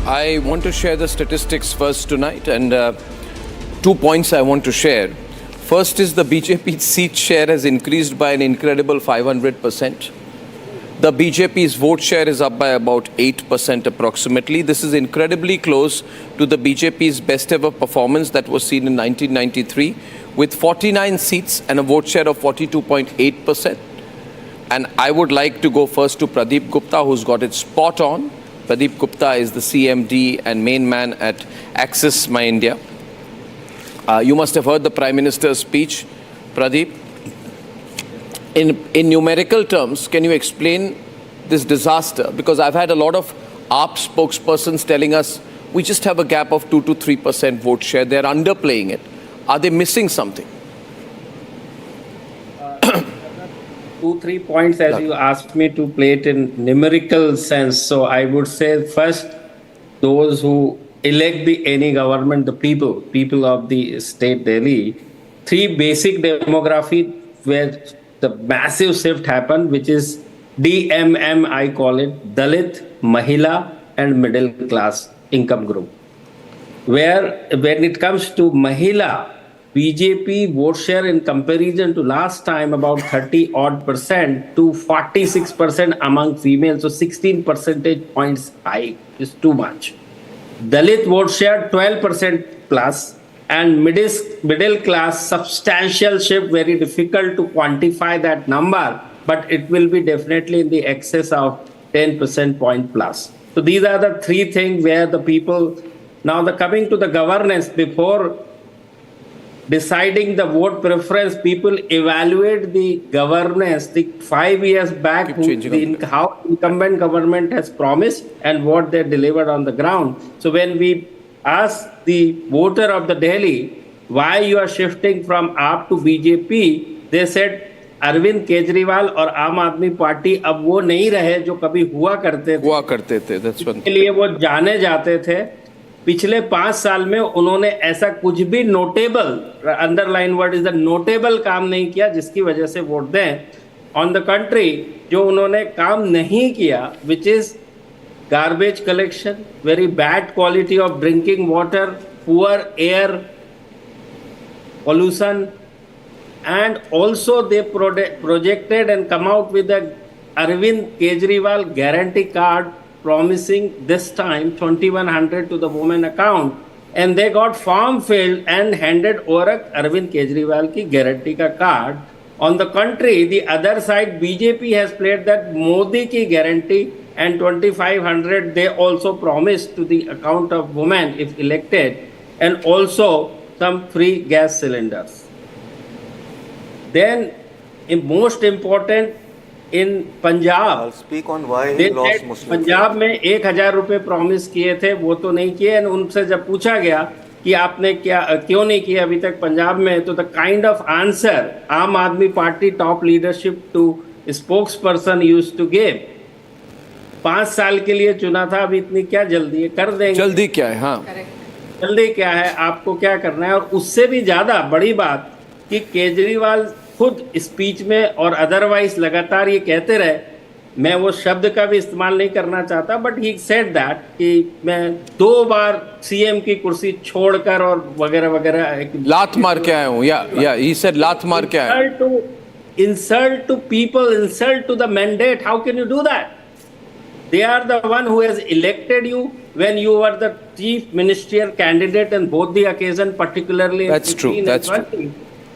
I want to share the statistics first tonight, and 2 points I want to share. First is the BJP seat share has increased by an incredible 500%. The BJP's vote share is up by about 8% approximately. This is incredibly close to the BJP's best ever performance that was seen in 1993 with 49 seats and a vote share of 42.8%. And I would like to go first to Pradeep Gupta, who's got it spot on. Pradeep Gupta is the CMD and main man at Axis My India. You must have heard the Prime Minister's speech, Pradeep. In numerical terms, can you explain this disaster? Because I've had a lot of AAP spokespersons telling us we just have a gap of 2 to 3% vote share. They're underplaying it. Are they missing something? 2-3 points as you asked me to play it in numerical sense. So I would say first, those who elect any government, the people of the state Delhi, 3 basic demography where the massive shift happened, which is DMM, I call it, Dalit, Mahila and middle class income group. Where when it comes to Mahila, BJP vote share in comparison to last time about 30% to 46% among females, so 16 percentage points high is too much. Dalit vote share 12% plus, and middle class substantial shift, very difficult to quantify that number, but it will be definitely in the excess of 10% point plus. So these are the 3 things where the people, now coming to the governance, before deciding the vote preference, people evaluate the governance, the 5 years back, how incumbent government has promised and what they delivered on the ground. So when we ask the voter of the Delhi, why you are shifting from AAP to BJP, they said Arvind Kejriwal और आम Aadmi party अब वो नहीं रहे जो कभी हुआ करते थे। इसके लिए वो जाने जाते थे। पिछले 5 साल में उन्होंने ऐसा कुछ भी notable, underline word is the notable, काम नहीं किया जिसकी वजह से वोट दें। ऑन द कंट्री, जो उन्होंने काम नहीं किया, which is garbage collection, very bad quality of drinking water, poor air pollution, and also they projected and come out with the Arvind Kejriwal guarantee card, promising this time 2100 to the women account, and they got form filled and handed over Arvind Kejriwal ki guarantee ka card. On the contrary, the other side, BJP has played that Modi ki guarantee and 2500 they also promised to the account of women if elected, and also some free gas cylinders. Then, most important, in Punjab, I'll speak on why he lost Muslims. Punjab में 1000 रुपए promise किए थे, वो तो नहीं किए। और उनसे जब पूछा गया कि आपने क्यों नहीं किया अभी तक पंजाब में, तो the kind of answer Aam Aadmi Party top leadership to spokesperson used to give, 5 साल के लिए चुना था, अभी इतनी क्या जल्दी है, कर देंगे। जल्दी क्या है? हाँ, जल्दी क्या है, आपको क्या करना है। और उससे भी ज्यादा बड़ी बात कि केजरीवाल खुद स्पीच में और अदरवाइज लगातार ये कहते रहे, मैं वो शब्द का भी इस्तेमाल नहीं करना चाहता, बट ही सेड दैट कि मैं 2 बार सीएम की कुर्सी छोड़कर और वगैरह वगैरह लात मार के आया हूँ, या ही सेड लात मार के आया। insult to people, insult to the mandate. How can you do that? They are the one who has elected you when you were the chief ministerial candidate in both the occasion, particularly. That's true. That's true.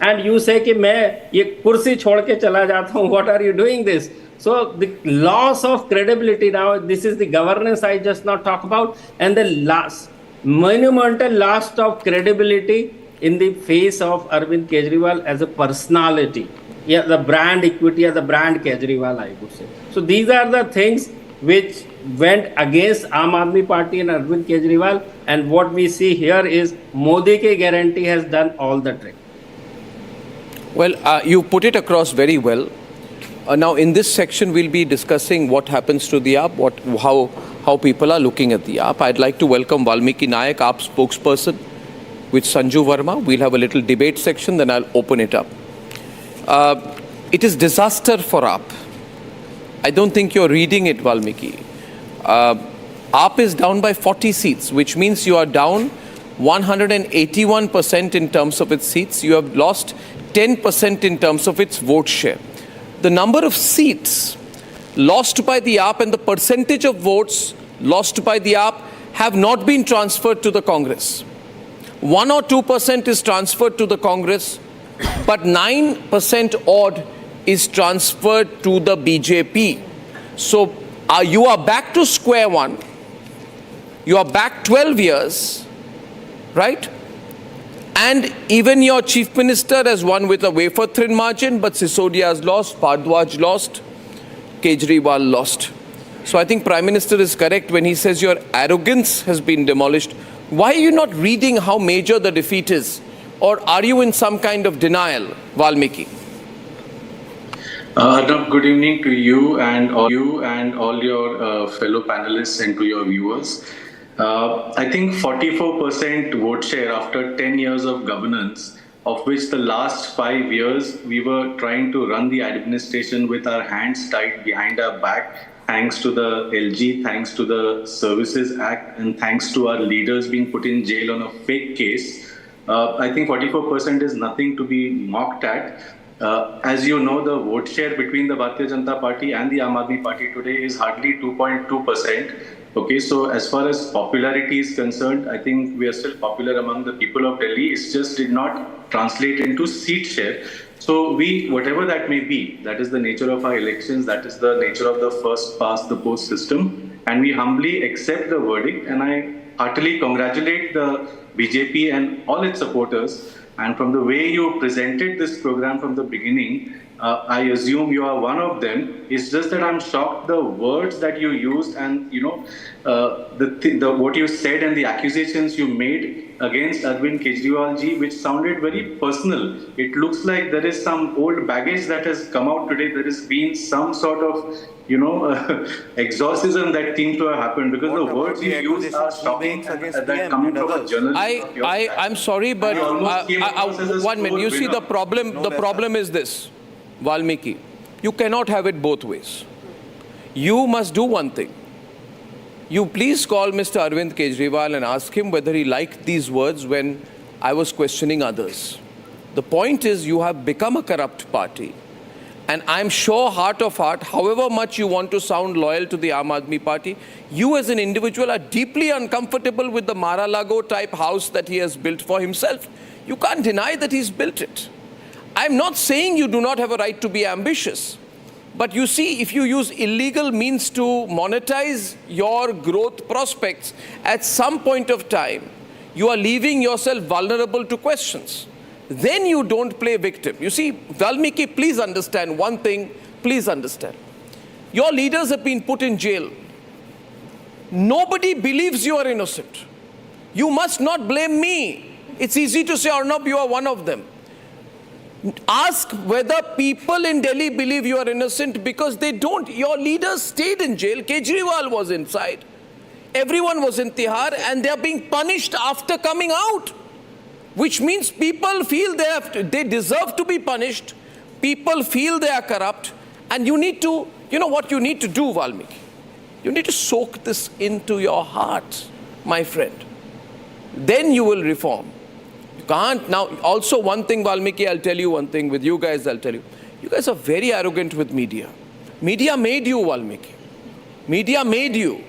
And you say कि मैं ये कुर्सी छोड़ के चला जाता हूँ. What are you doing this? So the loss of credibility now. This is the governance I just not talk about, and the monumental loss of credibility in the face of Arvind Kejriwal as a personality. Yeah, the brand equity as the brand Kejriwal, I would say. So these are the things which went against Aam Aadmi Party and Arvind Kejriwal, and what we see here is Modi ki guarantee has done all the trick. Well, you put it across very well. Now, in this section, we'll be discussing what happens to the AAP, how people are looking at the AAP. I'd like to welcome Valmiki Nayak, AAP spokesperson, with Sanju Verma. We'll have a little debate section, then I'll open it up. It is disaster for AAP. I don't think you're reading it, Valmiki. AAP is down by 40 seats, which means you are down 181% in terms of its seats. You have lost 10% in terms of its vote share. The number of seats lost by the AAP and the percentage of votes lost by the AAP have not been transferred to the Congress. 1 or 2% is transferred to the Congress, but 9% odd is transferred to the BJP. So you are back to square one. You are back 12 years, right? And even your chief minister has won with a wafer-thin margin, but Sisodia has lost, Bhardwaj lost, Kejriwal lost. So I think Prime Minister is correct when he says your arrogance has been demolished. Why are you not reading how major the defeat is? Or are you in some kind of denial, Valmiki? Arnab, good evening to you and all your fellow panelists and to your viewers. I think 44% vote share after 10 years of governance, of which the last 5 years we were trying to run the administration with our hands tied behind our back, thanks to the LG, thanks to the Services Act, and thanks to our leaders being put in jail on a fake case. I think 44% is nothing to be mocked at. As you know, the vote share between the Bharatiya Janata Party and the Aam Aadmi Party today is hardly 2.2%. Okay, so as far as popularity is concerned, I think we are still popular among the people of Delhi. It just did not translate into seat share. So whatever that may be, that is the nature of our elections, that is the nature of the first past the post system. And we humbly accept the verdict. And I heartily congratulate the BJP and all its supporters. And from the way you presented this program from the beginning, I assume you are one of them. It's just that I'm shocked the words that you used and, what you said and the accusations you made against Arvind Kejriwal ji, which sounded very personal. It looks like there is some old baggage that has come out today. There has been some sort of, exorcism that seems to have happened because the words you used are shocking that coming from a journalist. I'm sorry, but 1 minute. You see, the problem is this. Valmiki, you cannot have it both ways. You must do one thing. You please call Mr. Arvind Kejriwal and ask him whether he liked these words when I was questioning others. The point is you have become a corrupt party. And I'm sure, heart of heart, however much you want to sound loyal to the Aam Aadmi Party, you as an individual are deeply uncomfortable with the Mar-a-Lago type house that he has built for himself. You can't deny that he's built it. I'm not saying you do not have a right to be ambitious. But you see, if you use illegal means to monetize your growth prospects, at some point of time, you are leaving yourself vulnerable to questions. Then you don't play victim. You see, Valmiki, please understand one thing, please understand. Your leaders have been put in jail. Nobody believes you are innocent. You must not blame me. It's easy to say, Arnab, you are one of them. Ask whether people in Delhi believe you are innocent, because they don't. Your leaders stayed in jail. Kejriwal was inside. Everyone was in Tihar, and they are being punished after coming out. Which means people feel they deserve to be punished. People feel they are corrupt. And you need to, what you need to do, Valmiki? You need to soak this into your heart, my friend. Then you will reform. You can't. Now, also one thing, Valmiki, I'll tell you one thing. With you guys, I'll tell you. You guys are very arrogant with media. Media made you, Valmiki. Media made you.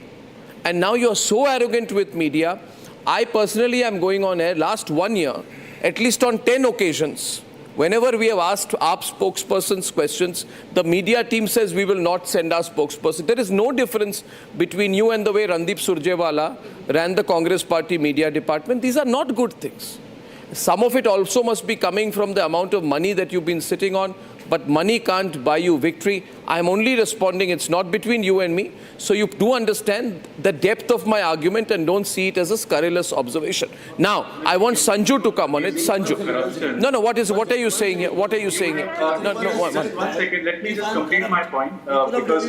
And now you're so arrogant with media. I personally am going on air last 1 year, at least on 10 occasions. Whenever we have asked AAP spokespersons questions, the media team says we will not send our spokesperson. There is no difference between you and the way Randeep Surjewala ran the Congress party media department. These are not good things. Some of it also must be coming from the amount of money that you've been sitting on. But money can't buy you victory. I'm only responding, it's not between you and me. So you do understand the depth of my argument and don't see it as a scurrilous observation. Now, I want Sanju to come on it. Sanju. No, what are you saying here? What are you saying here? One second, let me just complete my point. Because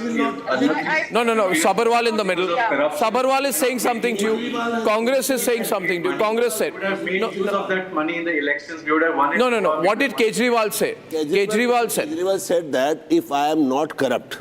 No. Sabarwal in the middle. Sabarwal is saying something to you. Congress is saying something to you. Congress said. We would have made use of that money in the elections. We would have won it. No. What did Kejriwal say? Kejriwal said that if I am not corrupt,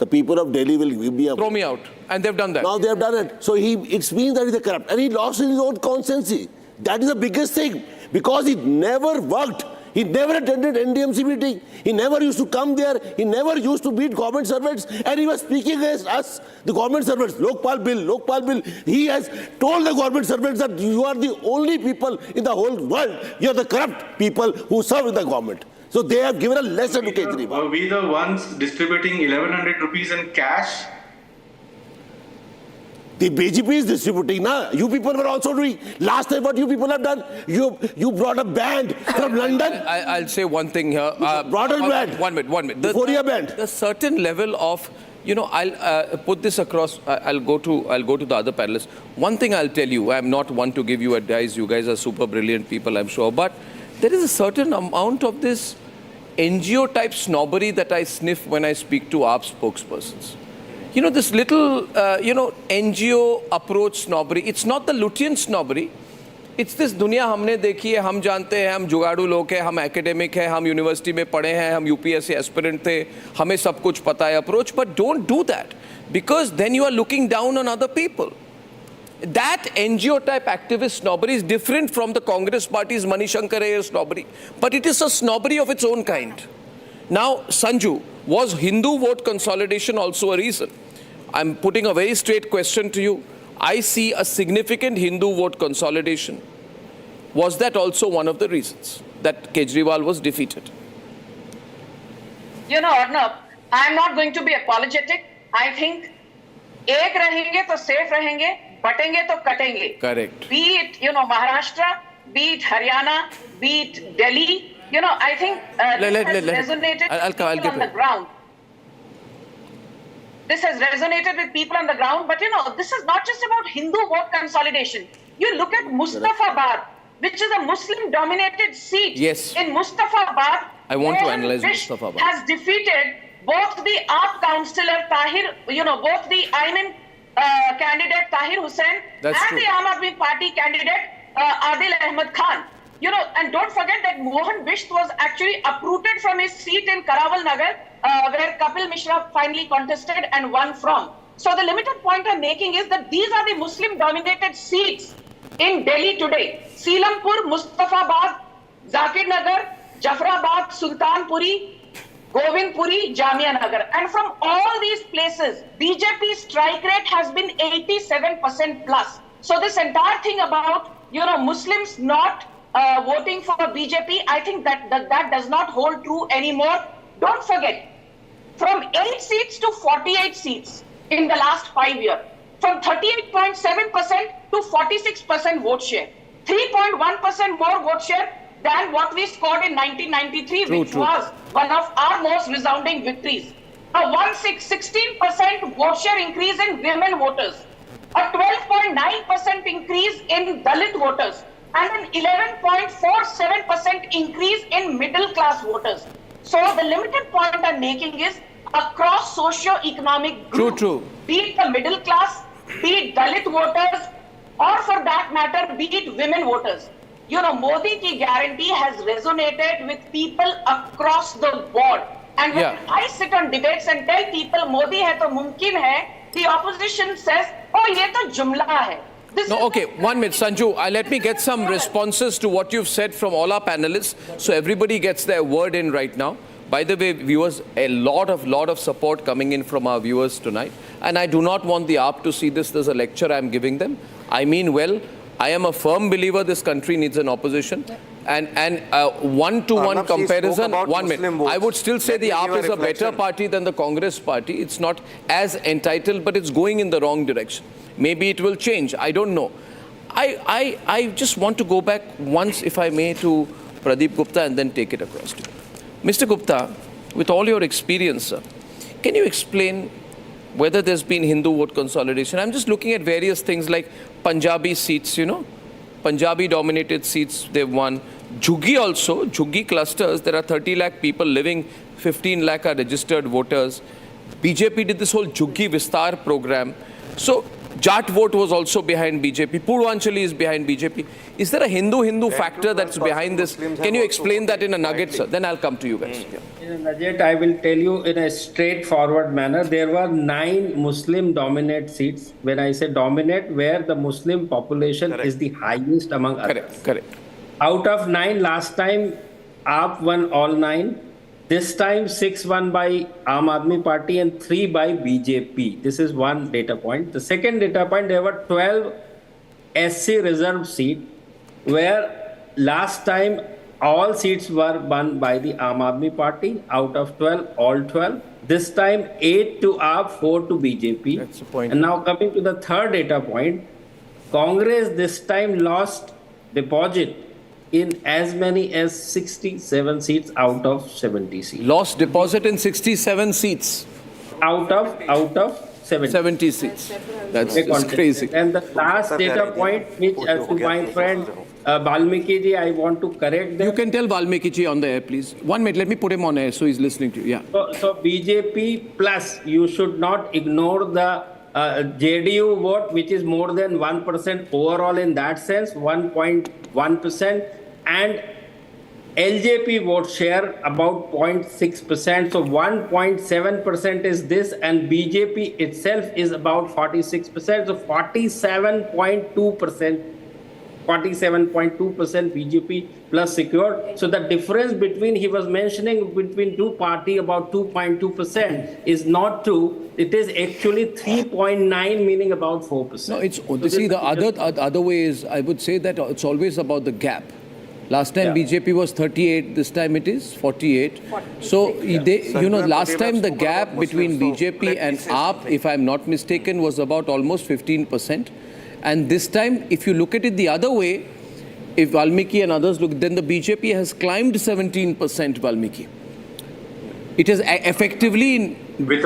the people of Delhi will be... Throw me out. And they've done that. Now they have done it. So it means that he's a corrupt. And he lost in his own constancy. That is the biggest thing. Because he never worked. He never attended NDMC meeting. He never used to come there. He never used to meet government servants. And he was speaking against us, the government servants. Lokpal bill, Lokpal bill. He has told the government servants that you are the only people in the whole world. You are the corrupt people who serve in the government. So they have given a lesson to Kejriwal. Were we the ones distributing 1,100 rupees in cash? The BJP is distributing, na? You people were also doing. Last time what you people have done, you brought a band from London. I'll say one thing here. Brought a band. 1 minute, 1 minute. Euphoria band. The certain level of, I'll put this across. I'll go to the other panelists. One thing I'll tell you, I'm not one to give you advice. You guys are super brilliant people, I'm sure. But there is a certain amount of this NGO type snobbery that I sniff when I speak to AAP spokespersons. This little, NGO approach snobbery. It's not the Lutyens snobbery. It's this दुनिया हमने देखी है, हम जानते हैं, हम जुगाड़ू लोग हैं, हम एकेडमिक हैं, हम यूनिवर्सिटी में पढ़े हैं, हम यूपीएससी एस्पिरेंट थे, हमें सब कुछ पता है approach. But don't do that, because then you are looking down on other people. That NGO type activist snobbery is different from the Congress party's Manishankar Ayer snobbery. But it is a snobbery of its own kind. Now, Sanju, was Hindu vote consolidation also a reason? I'm putting a very straight question to you. I see a significant Hindu vote consolidation. Was that also one of the reasons that Kejriwal was defeated? Arnab, I'm not going to be apologetic. I think एक रहेंगे तो safe रहेंगे, बटेंगे तो कटेंगे. Correct. Be it, Maharashtra, be it Haryana, be it Delhi. I think this has resonated with people on the ground. This has resonated with people on the ground. But, this is not just about Hindu vote consolidation. You look at Mustafabad, which is a Muslim-dominated seat. Yes. In Mustafabad, I want to analyze Mustafabad. Has defeated both the AAP councillor Tahir, both the candidate Tahir Hussain and the Aam Aadmi Party candidate Adil Ahmed Khan. And don't forget that Mohan Bisht was actually uprooted from his seat in Karawal Nagar, where Kapil Mishra finally contested and won from. So the limited point I'm making is that these are the Muslim-dominated seats in Delhi today. Seelampur, Mustafabad, Zakir Nagar, Jafrabad, Sultanpuri, Govindpuri, Jamia Nagar. And from all these places, BJP's strike rate has been 87% plus. So this entire thing about, Muslims not voting for BJP, I think that does not hold true anymore. Don't forget, from 8 seats to 48 seats in the last 5 years, from 38.7% to 46% vote share, 3.1% more vote share than what we scored in 1993, which was one of our most resounding victories. A 16% vote share increase in women voters, a 12.9% increase in Dalit voters, and an 11.47% increase in middle class voters. So the limited point I'm making is across socio-economic groups, be it the middle class, be it Dalit voters, or for that matter, be it women voters. Modi ki guarantee has resonated with people across the board. And when I sit on debates and tell people Modi hai to mumkin hai, the opposition says, oh, ye to jumla hai. No, okay, 1 minute, Sanju. Let me get some responses to what you've said from all our panelists, so everybody gets their word in right now. By the way, viewers, a lot of support coming in from our viewers tonight. And I do not want the AAP to see this as a lecture I'm giving them. I mean well. I am a firm believer this country needs an opposition. And one-to-one comparison, 1 minute. I would still say the AAP is a better party than the Congress party. It's not as entitled, but it's going in the wrong direction. Maybe it will change. I don't know. I just want to go back once, if I may, to Pradeep Gupta and then take it across to you. Mr. Gupta, with all your experience, sir, can you explain whether there's been Hindu vote consolidation? I'm just looking at various things like Punjabi seats, Punjabi-dominated seats they've won. Jhuggi also, Jhuggi clusters, there are 30 lakh people living, 15 lakh are registered voters. BJP did this whole Jhuggi Vistar program. So Jat vote was also behind BJP. Purvanchali is behind BJP. Is there a Hindu factor that's behind this? Can you explain that in a nugget, sir? Then I'll come to you guys. In a nugget, I will tell you in a straightforward manner, there were 9 Muslim-dominant seats. When I say dominate, where the Muslim population is the highest among others. Correct. Out of 9, last time, AAP won all 9. This time, 6 won by Aam Aadmi Party and 3 by BJP. This is one data point. The second data point, there were 12 SC reserved seats, where last time all seats were won by the Aam Aadmi Party. Out of 12, all 12. This time, 8 to AAP, 4 to BJP. That's the point. And now coming to the third data point, Congress this time lost deposit in as many as 67 seats out of 70 seats. Lost deposit in 67 seats. Out of 70 seats. That's crazy. And the last data point, which to my friend Valmiki ji, I want to correct them. You can tell Valmiki ji on the air, please. 1 minute, let me put him on air so he's listening to you. Yeah. So BJP plus, you should not ignore the JDU vote, which is more than 1% overall in that sense, 1.1%. And LJP vote share about 0.6%. So 1.7% is this, and BJP itself is about 46%. So 47.2% BJP plus secured. So the difference between, he was mentioning between two party about 2.2% is not true. It is actually 3.9, meaning about 4%. No, it's see the other way is, I would say that it's always about the gap. Last time BJP was 38, this time it is 48. So, last time the gap between BJP and AAP, if I'm not mistaken, was about almost 15%. And this time, if you look at it the other way, if Valmiki and others look, then the BJP has climbed 17%, Valmiki. It is effectively... With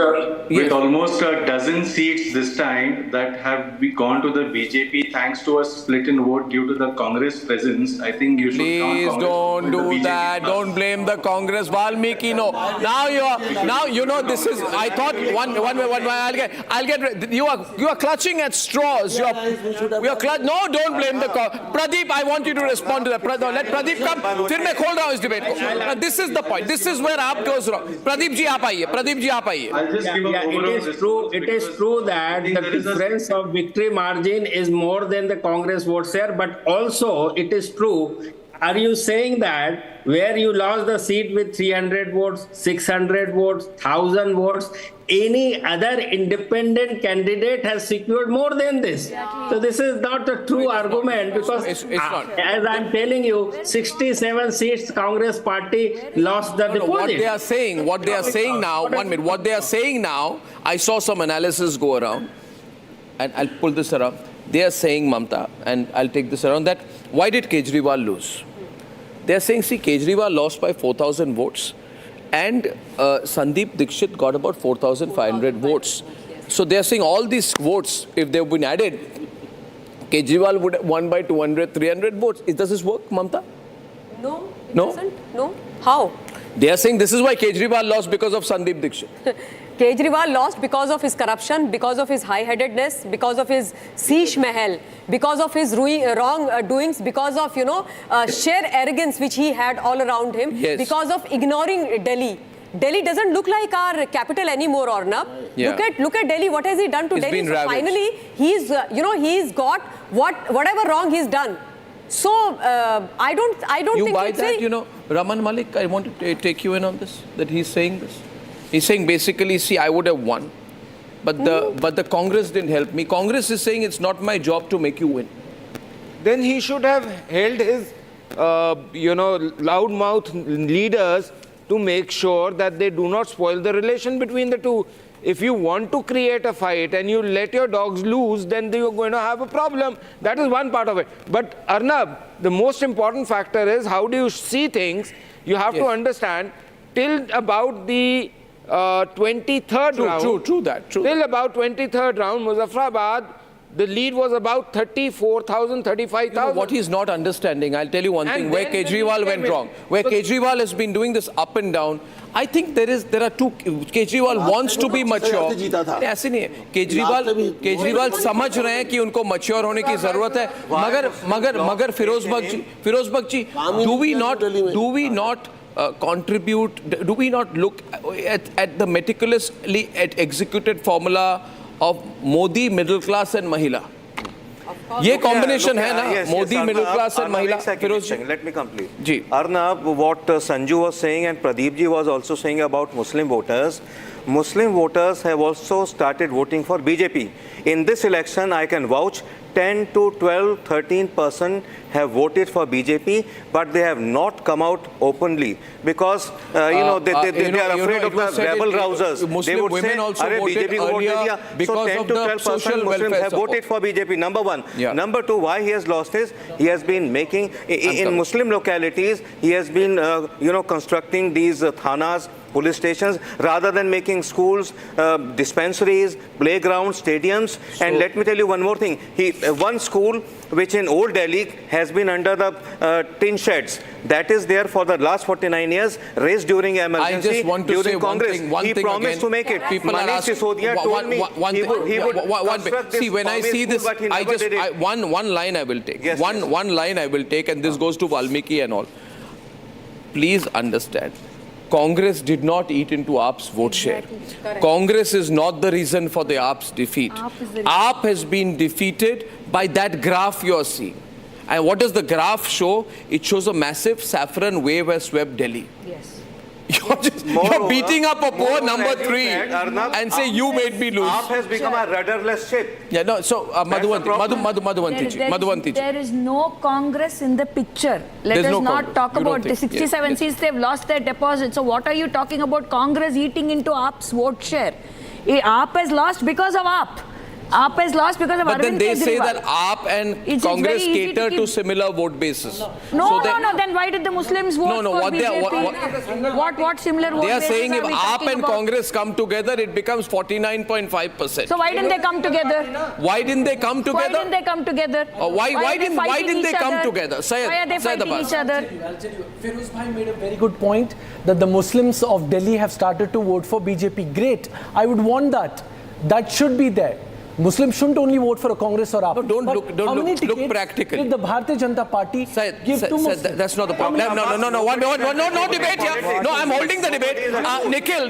almost a dozen seats this time that have gone to the BJP thanks to a split in vote due to the Congress presence, I think you should Please don't do that. Don't blame the Congress. Valmiki, no. Now this is, I thought, I'll get, you are clutching at straws. No, don't blame the Congress. Pradeep, I want you to respond to that. Let Pradeep come. Then मैं खोल रहा हूँ इस debate को. This is the point. This is where AAP goes wrong. Pradeep ji, आप आइए. It is true that the difference of victory margin is more than the Congress vote share, but also it is true. Are you saying that where you lost the seat with 300 votes, 600 votes, 1,000 votes, any other independent candidate has secured more than this? So this is not a true argument, because as I'm telling you, 67 seats Congress party lost the deposit. What they are saying now, 1 minute, what they are saying now, I saw some analysis go around, and I'll pull this around. They are saying, Mamta, and I'll take this around, that why did Kejriwal lose? They are saying, see, Kejriwal lost by 4,000 votes, and Sandeep Dixit got about 4,500 votes. So they are saying all these votes, if they've been added, Kejriwal would have won by 200, 300 votes. Does this work, Mamta? No, it doesn't. No. How? They are saying this is why Kejriwal lost, because of Sandeep Dixit. Kejriwal lost because of his corruption, because of his high-headedness, because of his Sheesh Mahal, because of his wrong doings, because of, sheer arrogance which he had all around him, because of ignoring Delhi. Delhi doesn't look like our capital anymore, Arnab. Yeah. Look at Delhi. What has he done to Delhi? Been ravaged. Finally, he's got whatever wrong he's done. So I don't you think buy it's that, Raman Malik, I want to take you in on this, that he's saying this. He's saying basically, see, I would have won, but the Congress didn't help me. Congress is saying it's not my job to make you win. Then he should have held his, loudmouth leaders to make sure that they do not spoil the relation between the two. If you want to create a fight and you let your dogs loose, then you're going to have a problem. That is one part of it. But Arnab, the most important factor is how do you see things? You have to understand, till about the 23rd round. True that. Till about 23rd round, Muzaffarabad, the lead was about 34,000, 35,000. What he's not understanding, I'll tell you one thing, where Kejriwal went wrong. Where Kejriwal has been doing this up and down, I think there are two. Kejriwal wants to be mature. ऐसे नहीं है. केजरीवाल समझ रहे हैं कि उनको mature होने की जरूरत है. मगर फिरोज बख्श जी, do we not contribute? Do we not look at the meticulously executed formula of Modi, middle class and Mahila? ये combination है ना, Modi, middle class and Mahila. Firoz ji, let me complete. Ji. Arnab, what Sanju was saying and Pradeep ji was also saying about Muslim voters. Muslim voters have also started voting for BJP. In this election, I can vouch 10 to 12, 13% have voted for BJP, but they have not come out openly because they are afraid of the rebel rousers. Muslim they would women say, also voted BJP earlier because so 10 of to the 12% social Muslims welfare have support. voted for BJP. Number one. Yeah. Number two, why he has lost is he has been making in Muslim localities. He has been constructing these thanas, police stations, rather than making schools, dispensaries, playgrounds, stadiums. And let me tell you one more thing. One school which in Old Delhi has been under the tin sheds, that is there for the last 49 years, raised during emergency, I just want to during say Congress. One he thing promised again, to make it. People are asking, Sisodia told me he would construct this see, when I see school, this, but he never did it. one line I will take. Yes, one line I will take, and this goes to Valmiki and all. Please understand. Congress did not eat into AAP's vote share. Congress is not the reason for the AAP's defeat. AAP has been defeated by that graph you are seeing. And what does the graph show? It shows a massive saffron wave has swept Delhi. Yes. You're beating up a poor number 3 and say you made me lose. AAP has become a rudderless ship. Yeah, no, so Madhuvanti ji. There is no Congress in the picture. Let us not talk about the 67 seats. They've lost their deposit. So what are you talking about Congress eating into AAP's vote share? AAP has lost because of AAP. AAP has lost because of Arvind Kejriwal. But then they say that AAP and Congress cater to similar vote bases. No. Then why did the Muslims vote for BJP? What similar vote bases they are saying if we AAP and about? Congress come together, it becomes 49.5%. So why didn't they come together? Why didn't they come together? Why didn't they come together? Why didn't they come together? Why are they fighting each other? I'll tell you. Firoz bhai made a very good point that the Muslims of Delhi have started to vote for BJP. Great. I would want that. That should be there. Muslims shouldn't only vote for a Congress or AAP. No, look practically. If the Bharatiya Janata Party give to Muslims, that's not the problem. No debate here. No, I'm holding the debate. Nikhil,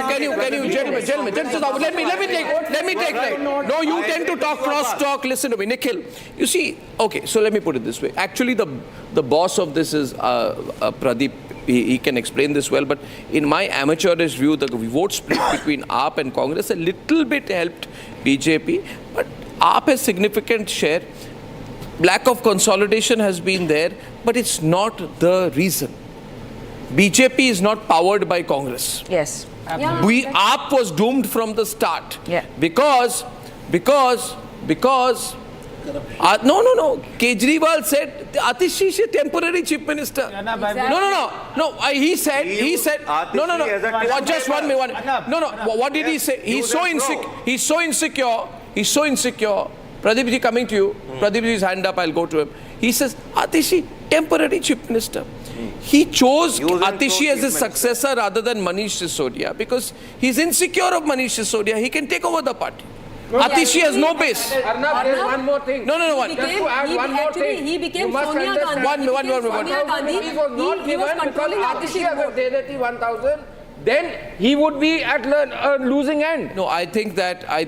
can you, gentlemen, just let me take right. No, you tend to talk cross talk. Listen to me, Nikhil. You see, okay, so let me put it this way. Actually, the boss of this is Pradeep. He can explain this well, but in my amateurish view, the vote split between AAP and Congress a little bit helped BJP, but AAP has significant share. Lack of consolidation has been there, but it's not the reason. BJP is not powered by Congress. Yes. AAP was doomed from the start. Yeah. Because no. Kejriwal said Atishi is a temporary chief minister. No. He said. No. Just 1 minute. No. What did he say? He's so insecure. Pradeep ji, coming to you. Pradeep ji's hand up. I'll go to him. He says Atishi, temporary chief minister. He chose Atishi as his successor rather than Manish Sisodia because he's insecure of Manish Sisodia. He can take over the party. Atishi has no base. Arnab, there's one more thing. No. Just to add one more thing. He became You must Sonia understand. Gandhi. One minute. He was not He was given because controlling Atishi Atishi's agar de deti 1,000, then he would be at a losing end. No, I think I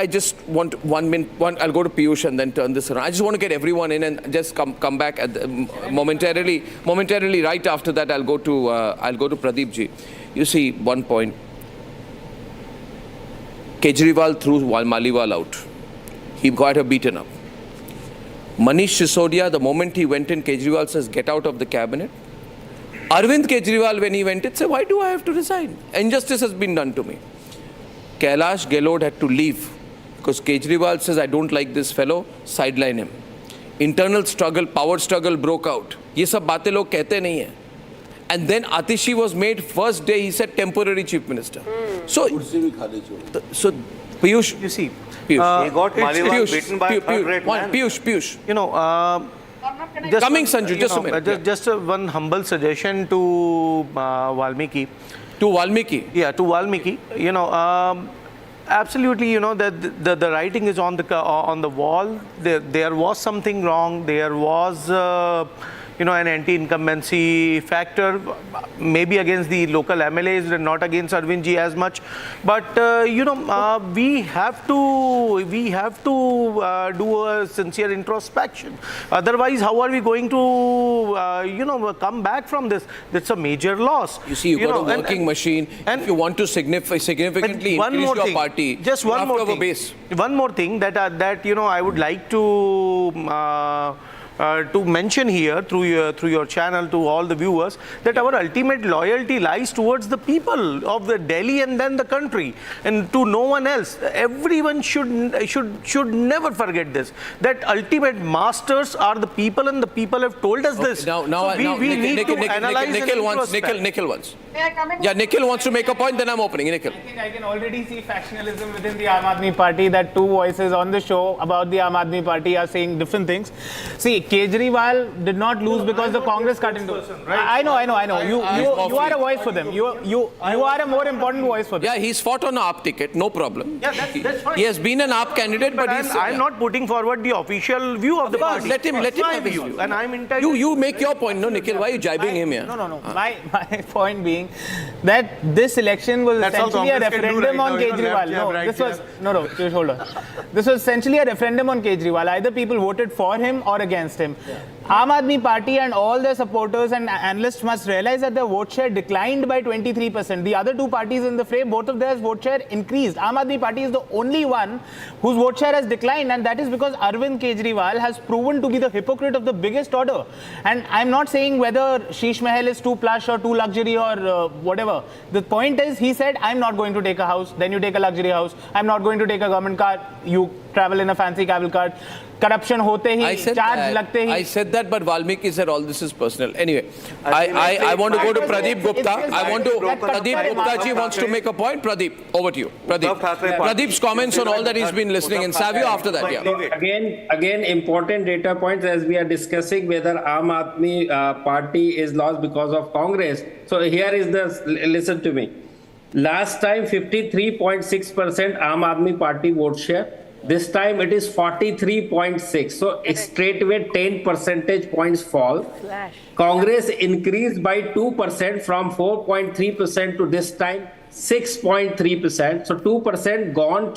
just want 1 minute. I'll go to Piyush and then turn this around. I just want to get everyone in and just come back momentarily. Right after that, I'll go to Pradeep ji. You see, one point. Kejriwal threw Maliwal out. He got her beaten up. Manish Sisodia, the moment he went in, Kejriwal says, get out of the cabinet. Arvind Kejriwal, when he went in, said, why do I have to resign? Injustice has been done to me. Kailash Gehlot had to leave because Kejriwal says, I don't like this fellow, sideline him. Internal struggle, power struggle broke out. ये सब बातें लोग कहते नहीं हैं. And then Atishi was made first day, he said temporary chief minister. So Piyush, You see, Piyush, He got Maliwal beaten by a third-rate man. Piyush. you know, Coming, Sanju, just a minute. Just one humble suggestion to Valmiki. To Valmiki. Yeah, to Valmiki. You know, absolutely. You know that the writing is on the wall. There was something wrong. There was. You know, an anti-incumbency factor, maybe against the local MLAs and not against Arvind ji as much. But you know, we have to do a sincere introspection. Otherwise, how are we going to you know, come back from this? That's a major loss. You see, you've got a working machine. And if you want to significantly increase your party, just one more thing. Base. One more thing that you know, I would like to mention here through your channel to all the viewers, that our ultimate loyalty lies towards the people of the Delhi and then the country, and to no one else. Everyone should never forget this, that ultimate masters are the people, and the people have told us this. Now, we need to analyze. Nikhil wants. May I come in? Yeah, Nikhil wants to make a point, then I'm opening. Nikhil. I think I can already see factionalism within the Aam Aadmi Party, that two voices on the show about the Aam Aadmi Party are saying different things. See, Kejriwal did not lose because the Congress cut into it. I know. You are a voice for them. You are a more important voice for them. Yeah, he's fought on a AAP ticket, no problem. Yeah, that's fine. He has been an AAP candidate, but I'm not putting forward the official view of the party. Let him have his view, and I'm entitled. You make your point, no, Nikhil. Why are you jibing him here? No. My point being that this election was essentially a referendum on Kejriwal. Just hold on. This was essentially a referendum on Kejriwal. Either people voted for him or against him. Aam Aadmi Party and all their supporters and analysts must realize that their vote share declined by 23%. The other two parties in the fray, both of their vote share increased. Aam Aadmi Party is the only one whose vote share has declined, and that is because Arvind Kejriwal has proven to be the hypocrite of the biggest order. And I'm not saying whether Sheesh Mahal is too plush or too luxury or whatever. The point is, he said, I'm not going to take a house, then you take a luxury house. I'm not going to take a government car, you travel in a fancy travel car. Corruption hote hi, charge lagte hi. I said that, but Valmiki said all this is personal. Anyway, I want to go to Pradeep Gupta. Pradeep Gupta ji wants to make a point. Pradeep, over to you. Pradeep's comments on all that he's been listening, and Savio after that. Yeah. Again, important data points as we are discussing whether Aam Aadmi Party is lost because of Congress. So here is listen to me. Last time 53.6% Aam Aadmi Party vote share. This time it is 43.6. So straightaway 10 percentage points fall. Congress increased by 2% from 4.3% to this time 6.3%. So 2% gone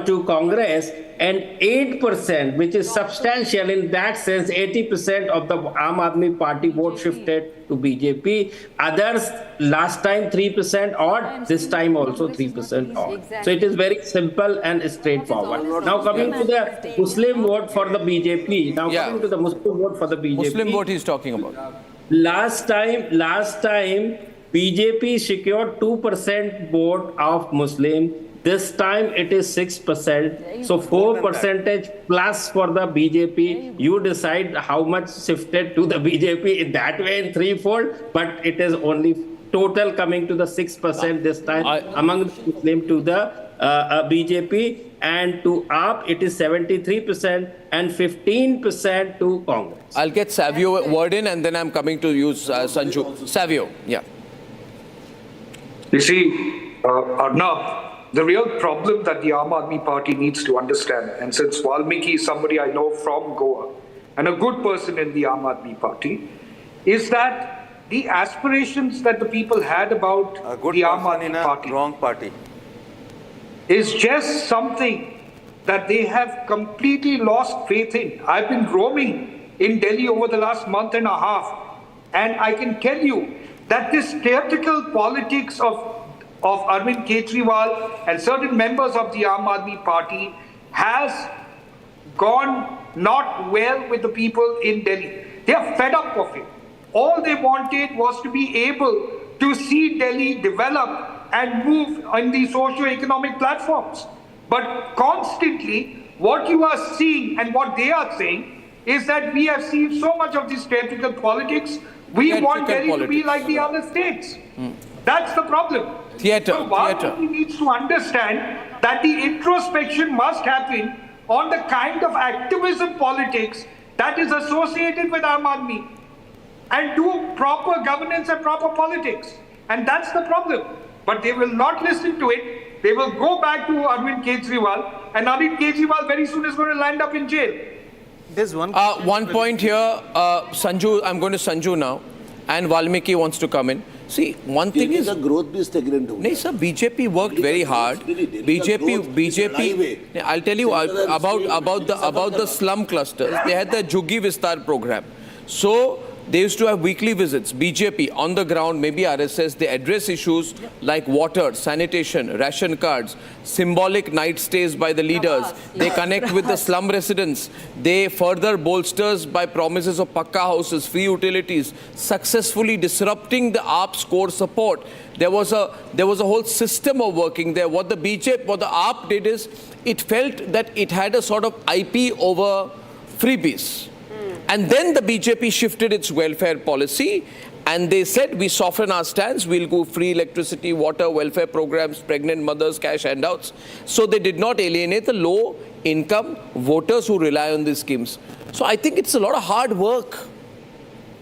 to Congress, and 8%, which is substantial in that sense, 80% of the Aam Aadmi Party vote shifted to BJP. Others, last time 3% odd, this time also 3% odd. So it is very simple and straightforward. Now coming to the Muslim vote for the BJP. Coming to the Muslim vote for the BJP. Muslim vote he's talking about. Last time, BJP secured 2% vote of Muslim. This time it is 6%. So 4 percentage plus for the BJP. You decide how much shifted to the BJP in that way in threefold, but it is only total coming to the 6% this time among the Muslim to the BJP, and to AAP it is 73% and 15% to Congress. I'll get Savio a word in, and then I'm coming to you, Sanju. Savio, yeah. You see, Arnab, the real problem that the Aam Aadmi Party needs to understand, and since Valmiki is somebody I know from Goa and a good person in the Aam Aadmi Party, is that the aspirations that the people had about the Aam Aadmi Party is just something that they have completely lost faith in. I've been roaming in Delhi over the last month and a half, and I can tell you that this theatrical politics of Arvind Kejriwal and certain members of the Aam Aadmi Party has gone not well with the people in Delhi. They are fed up of it. All they wanted was to be able to see Delhi develop and move on the socio-economic platforms. But constantly, what you are seeing and what they are saying is that we have seen so much of this theatrical politics We want Delhi to be like the other states. That's the problem. So Valmiki needs to understand that the introspection must happen on the kind of activism politics that is associated with Aam Aadmi, and do proper governance and proper politics. And that's the problem. But they will not listen to it. They will go back to Arvind Kejriwal, and Arvind Kejriwal very soon is going to land up in jail. There's one point here, Sanju, I'm going to Sanju now, and Valmiki wants to come in. See, one thing is the growth be stagnant. No, sir, BJP worked very hard. BJP, I'll tell you about the slum clusters. They had the Juggi Vistar program. So they used to have weekly visits. BJP on the ground, maybe RSS, they address issues like water, sanitation, ration cards, symbolic night stays by the leaders. They connect with the slum residents. They further bolsters by promises of pakka houses, free utilities, successfully disrupting the AAP's core support. There was a whole system of working there. What the AAP did is, it felt that it had a sort of IP over freebies. And then the BJP shifted its welfare policy, and they said, we soften our stance, we'll go free electricity, water, welfare programs, pregnant mothers, cash handouts. So they did not alienate the low-income voters who rely on these schemes. So I think it's a lot of hard work.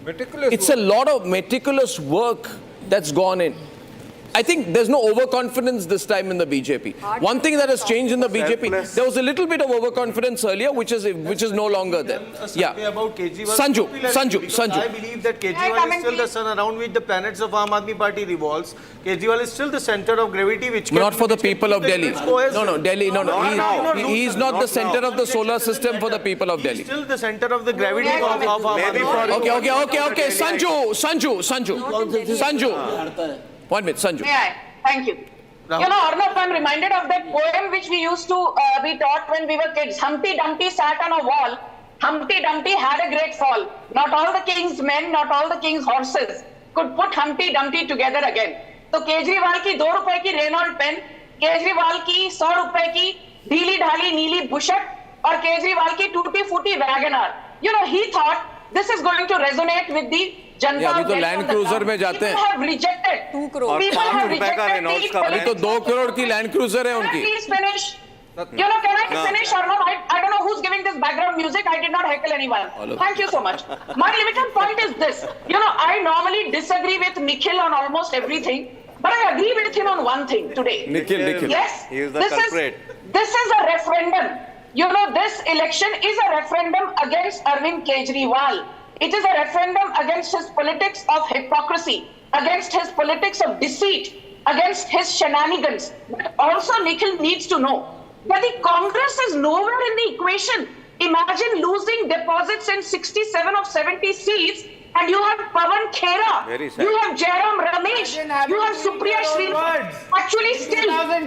It's a lot of meticulous work that's gone in. I think there's no overconfidence this time in the BJP. One thing that has changed in the BJP, there was a little bit of overconfidence earlier, which is no longer there. Yeah. About Kejriwal. Sanju. I believe that Kejriwal is still the sun around which the planets of Aam Aadmi Party revolves. Kejriwal is still the center of gravity, which not for the people of Delhi. No, Delhi. No. He is not the center of the solar system for the people of Delhi. He's still the center of the gravity of Aam Aadmi Party. Okay. Sanju. 1 minute, Sanju. Yeah, thank you. You know, Arnab, I'm reminded of that poem which we used to be taught when we were kids. Humpty Dumpty sat on a wall. Humpty Dumpty had a great fall. Not all the king's men, not all the king's horses could put Humpty Dumpty together again. So Kejriwal ki 2 rupaye ki Renault pen, Kejriwal ki 100 rupaye ki Dheeli Dhali Neeli Bushak, or Kejriwal ki Tutti Futti Wagoner. You know, he thought this is going to resonate with the अभी तो land cruiser में जाते हैं। People have rejected अभी तो 2 करोड़ की land cruiser है उनकी। Please finish. You know, can I finish or not? I don't know who's giving this background music. I did not heckle anyone. Thank you so much. My limited point is this. You know, I normally disagree with Nikhil on almost everything, but I agree with him on one thing today. Nikhil. Yes, he is the culprit. This is a referendum. You know, this election is a referendum against Arvind Kejriwal. It is a referendum against his politics of hypocrisy, against his politics of deceit, against his shenanigans. But also Nikhil needs to know that the Congress is nowhere in the equation. Imagine losing deposits in 67 of 70 seats, and you have Pawan Khera, you have Jairam Ramesh, you have Supriya Srivastava. Actually still, I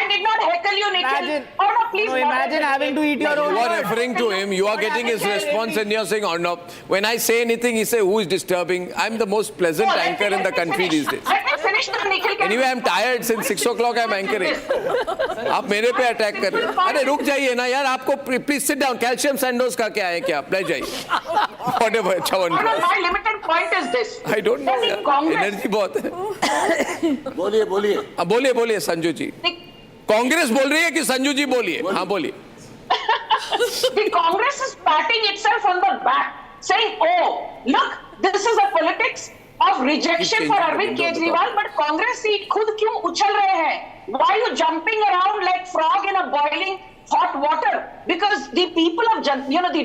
did not heckle you, Nikhil. Oh no, please. Imagine having to eat your own. You are referring to him. You are getting his response, and you are saying, "Oh no." When I say anything, he say, "Who is disturbing?" I'm the most pleasant anchor in the country these days. Anyway, I'm tired. Since 6 o'clock, I'm anchoring. आप मेरे पे attack कर रहे हो। अरे रुक जाइए ना यार, आपको please sit down. Calcium Sandoz का क्या है क्या? ले जाइए। Whatever, Chawan. My limited point is this. I don't know यार, एनर्जी बहुत है। बोलिए संजू जी। कांग्रेस बोल रही है कि संजू जी बोलिए? हाँ बोलिए। The Congress is patting itself on the back, saying, "Oh, look, this is a politics of rejection for Arvind Kejriwal, but Congress seat खुद क्यों उछल रहे हैं? Why are you jumping around like frog in a boiling hot water? Because the people of the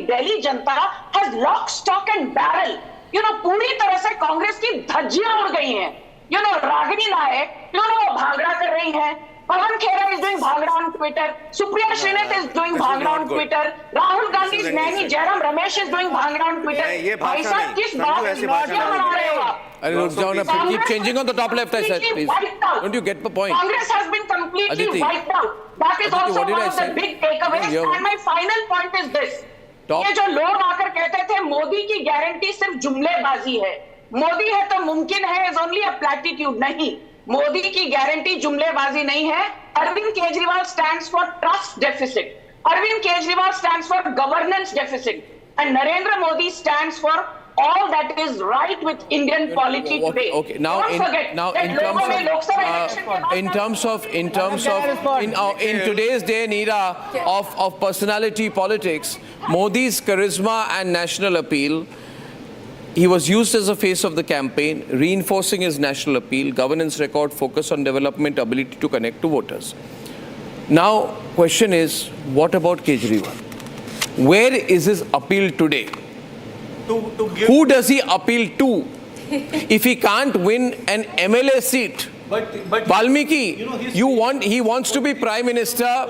Delhi Janta has lock, stock and barrel. You know, पूरी तरह से कांग्रेस की धज्जियां उड़ गई हैं. You know, Ragini Naik, you know, bhangra कर रही हैं. Pawan Khera is doing bhangra on Twitter. Supriya Srivastava is doing bhangra on Twitter. Rahul Gandhi's nanny Jairam Ramesh is doing bhangra on Twitter. भाई साहब किस बात की नौजिया बना रहे हो आप? अरे रुक जाओ ना, keep changing on the top left, I said, please. Don't you get the point? Congress has been completely wiped out. That is also one of the big takeaways. And my final point is this. ये जो लोग आकर कहते थे मोदी की guarantee सिर्फ जुमलेबाजी है, मोदी है तो मुमकिन है, is only a platitude. नहीं, मोदी की गारंटी जुमलेबाजी नहीं है. Arvind Kejriwal stands for trust deficit. Arvind Kejriwal stands for governance deficit. And Narendra Modi stands for all that is right with Indian polity today. Okay. Now, in today's day and era of personality politics, Modi's charisma and national appeal, he was used as a face of the campaign, reinforcing his national appeal, governance record, focus on development, ability to connect to voters. Now, question is, what about Kejriwal? Where is his appeal today? Who does he appeal to? If he can't win an MLA seat, Valmiki, he wants to be prime minister.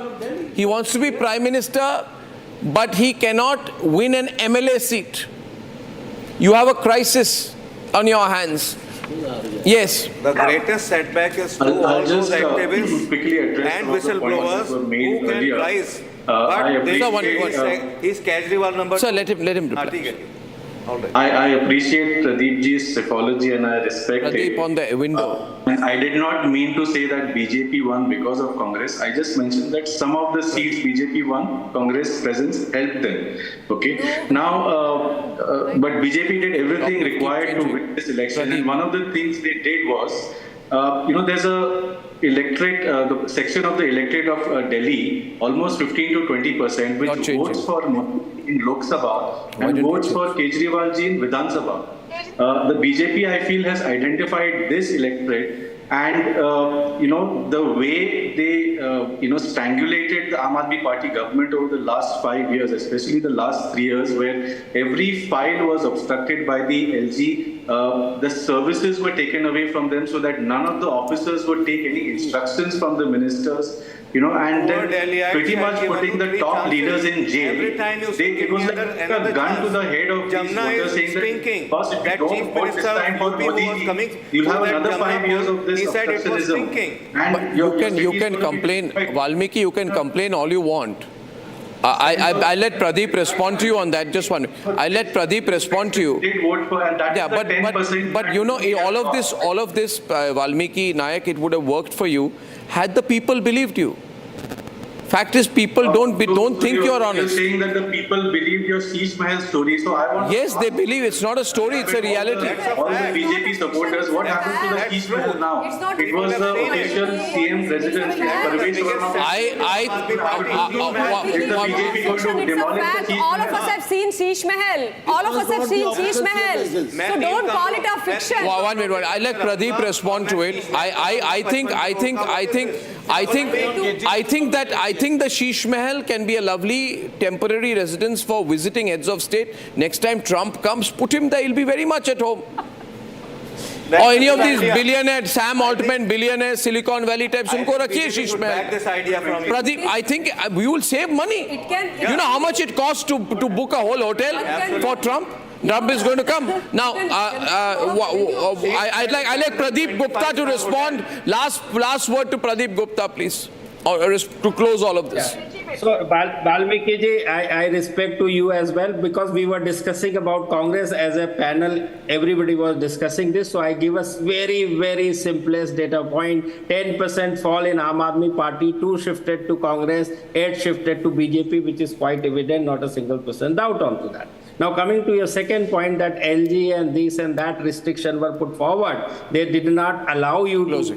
He wants to be prime minister, but he cannot win an MLA seat. You have a crisis on your hands. Yes. The greatest setback is to all those activists and whistleblowers who can rise. But he's Kejriwal number 2. Sir, let him reply. All right. I appreciate Pradeepji's psychology and I respect Pradeep it. on the window. I did not mean to say that BJP won because of Congress. I just mentioned that some of the seats BJP won, Congress presence helped them. Okay. Now, but BJP did everything required to win this election. And one of the things they did was, there's a electorate, the section of the electorate of Delhi, almost 15 to 20%, which votes for in Lok Sabha and votes for Kejriwal'S in Vidhan Sabha. The BJP, I feel, has identified this electorate and, the way they, strangulated the Aam Aadmi Party government over the last 5 years, especially the last 3 years, where every file was obstructed by the LG. The services were taken away from them so that none of the officers would take any instructions from the ministers, and then pretty much putting the top leaders in jail. It was like a gun to the head of these voters saying that, boss, if you don't vote this time for Modi, you'll have another 5 years of this obstructionism. And you can complain, Valmiki, you can complain all you want. I let Pradeep respond to you on that. Just one. I let Pradeep respond to you. Yeah, but all of this, Valmiki, Nayak, it would have worked for you had the people believed you. Fact is, people don't think you're honest. You're saying that the people believed your Sheesh Mahal story, so I want. Yes, they believe. It's not a story; it's a reality. All the BJP supporters, what happened to the Sheesh Mahal now? It was the official CM residence. All of us have seen Sheesh Mahal. All of us have seen Sheesh Mahal. So don't call it a fiction. One minute. I let Pradeep respond to it. I think the Sheesh Mahal can be a lovely temporary residence for visiting heads of state. Next time Trump comes, put him there. He'll be very much at home. Or any of these billionaires, Sam Altman billionaires, Silicon Valley types, unko rakhiye Sheesh Mahal. Pradeep, I think we will save money. You know how much it costs to book a whole hotel for Trump? Trump is going to come. Now, I'd like Pradeep Gupta to respond. Last word to Pradeep Gupta, please, or to close all of this. So, Valmiki ji, I respect to you as well, because we were discussing about Congress as a panel. Everybody was discussing this. So I give us very, very simplest data point. 10% fall in Aam Aadmi Party, 2 shifted to Congress, 8 shifted to BJP, which is quite evident, not a single % doubt onto that. Now, coming to your second point that LG and this and that restriction were put forward, they did not allow you to,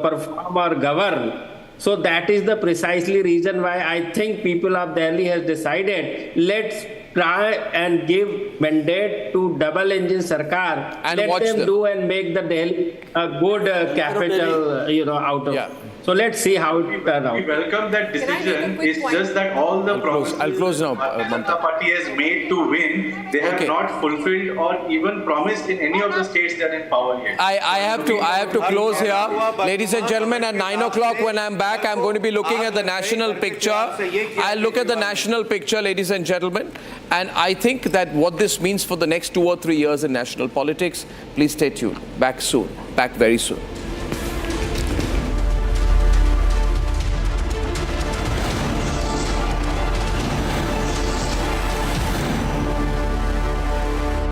perform or govern. So that is the precisely reason why I think people of Delhi has decided, let's try and give mandate to double engine Sarkar, and let them do and make the Delhi a good capital, out of. So let's see how it turns out. We welcome that decision. It's just that all the promises I'll close now, Janata Party has made to win, they have not fulfilled or even promised in any of the states that are in power yet. I have to close here. Ladies and gentlemen, at 9 o'clock when I'm back, I'm going to be looking at the national picture. I'll look at the national picture, ladies and gentlemen. And I think that what this means for the next 2 or 3 years in national politics, please stay tuned. Back soon. Back very soon.